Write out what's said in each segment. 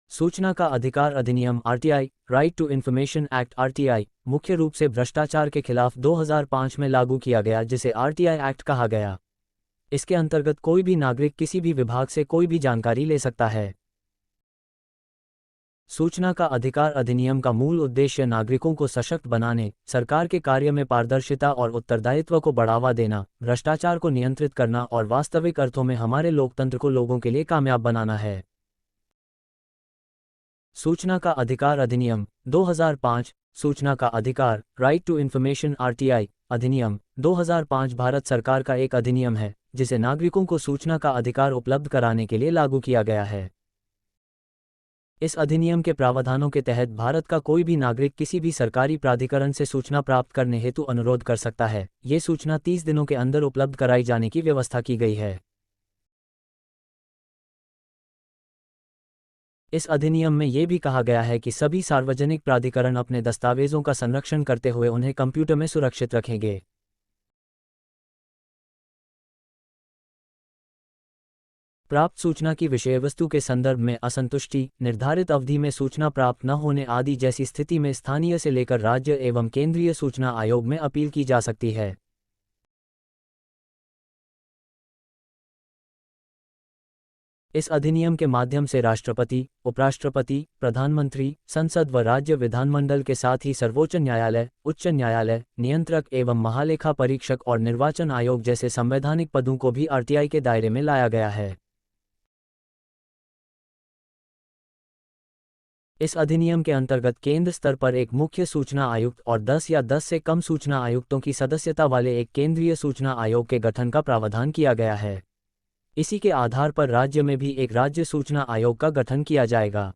सूचना का अधिकार अधिनियम RTI, right to information act RTI, मुख्य रूप से भ्रष्टाचार के खिलाफ 2005 में लागू किया गया, जिसे आरटीआई एक्ट कहा गया। इसके अंतर्गत कोई भी नागरिक किसी भी विभाग से कोई भी जानकारी ले सकता है। सूचना का अधिकार अधिनियम का मूल उद्देश्य नागरिकों को सशक्त बनाने, सरकार के कार्य में पारदर्शिता और उत्तरदायित्व को बढ़ावा देना, भ्रष्टाचार को नियंत्रित करना और वास्तविक अर्थों में हमारे लोकतंत्र को लोगों के लिए कामयाब बनाना है। सूचना का अधिकार अधिनियम 2005, सूचना का अधिकार, राइट टू इन्फॉर्मेशन आरटीआई अधिनियम 2005 भारत सरकार का एक अधिनियम है, जिसे नागरिकों को सूचना का अधिकार उपलब्ध कराने के लिए लागू किया गया है। इस अधिनियम के प्रावधानों के तहत भारत का कोई भी नागरिक किसी भी सरकारी प्राधिकरण से सूचना प्राप्त करने हेतु अनुरोध कर सकता है। ये सूचना 30 दिनों के अंदर उपलब्ध कराई जाने की व्यवस्था की गई है। इस अधिनियम में ये भी कहा गया है कि सभी सार्वजनिक प्राधिकरण अपने दस्तावेजों का संरक्षण करते हुए उन्हें कंप्यूटर में सुरक्षित रखेंगे। प्राप्त सूचना की विषयवस्तु के संदर्भ में असंतुष्टि, निर्धारित अवधि में सूचना प्राप्त न होने आदि जैसी स्थिति में स्थानीय से लेकर राज्य एवं केंद्रीय सूचना आयोग में अपील की जा सकती है। इस अधिनियम के माध्यम से राष्ट्रपति, उपराष्ट्रपति, प्रधानमंत्री, संसद व राज्य विधानमंडल के साथ ही सर्वोच्च न्यायालय, उच्च न्यायालय, नियंत्रक एवं महालेखा परीक्षक और निर्वाचन आयोग जैसे संवैधानिक पदों को भी आरटीआई के दायरे में लाया गया है। इस अधिनियम के अंतर्गत केंद्र स्तर पर एक मुख्य सूचना आयुक्त और 10 या 10 से कम सूचना आयुक्तों की सदस्यता वाले एक केंद्रीय सूचना आयोग के गठन का प्रावधान किया गया है। इसी के आधार पर राज्य में भी एक राज्य सूचना आयोग का गठन किया जाएगा।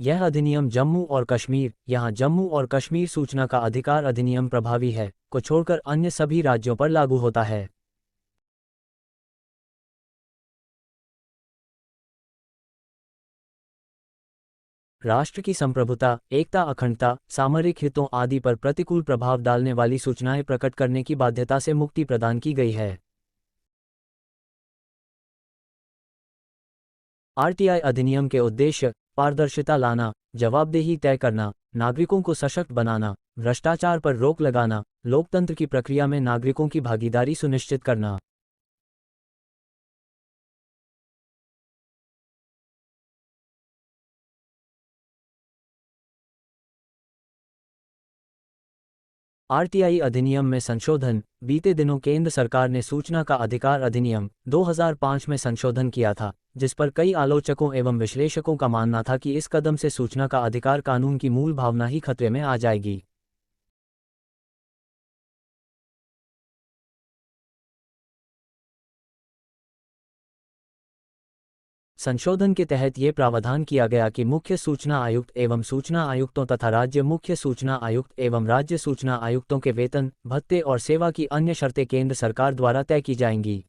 यह अधिनियम जम्मू और कश्मीर, यहाँ जम्मू और कश्मीर सूचना का अधिकार अधिनियम प्रभावी है, को छोड़कर अन्य सभी राज्यों पर लागू होता है। राष्ट्र की संप्रभुता, एकता, अखंडता, सामरिक हितों आदि पर प्रतिकूल प्रभाव डालने वाली सूचनाएं प्रकट करने की बाध्यता से मुक्ति प्रदान की गई है। आरटीआई अधिनियम के उद्देश्य पारदर्शिता लाना, जवाबदेही तय करना, नागरिकों को सशक्त बनाना, भ्रष्टाचार पर रोक लगाना, लोकतंत्र की प्रक्रिया में नागरिकों की भागीदारी सुनिश्चित करना। आरटीआई अधिनियम में संशोधन। बीते दिनों केंद्र सरकार ने सूचना का अधिकार अधिनियम 2005 में संशोधन किया था, जिस पर कई आलोचकों एवं विश्लेषकों का मानना था कि इस कदम से सूचना का अधिकार कानून की मूल भावना ही खतरे में आ जाएगी। संशोधन के तहत ये प्रावधान किया गया कि मुख्य सूचना आयुक्त एवं सूचना आयुक्तों तथा राज्य मुख्य सूचना आयुक्त एवं राज्य सूचना आयुक्तों के वेतन, भत्ते और सेवा की अन्य शर्तें केंद्र सरकार द्वारा तय की जाएंगी।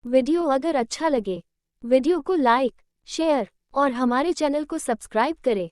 वीडियो अगर अच्छा लगे, वीडियो को लाइक, शेयर और हमारे चैनल को सब्सक्राइब करें।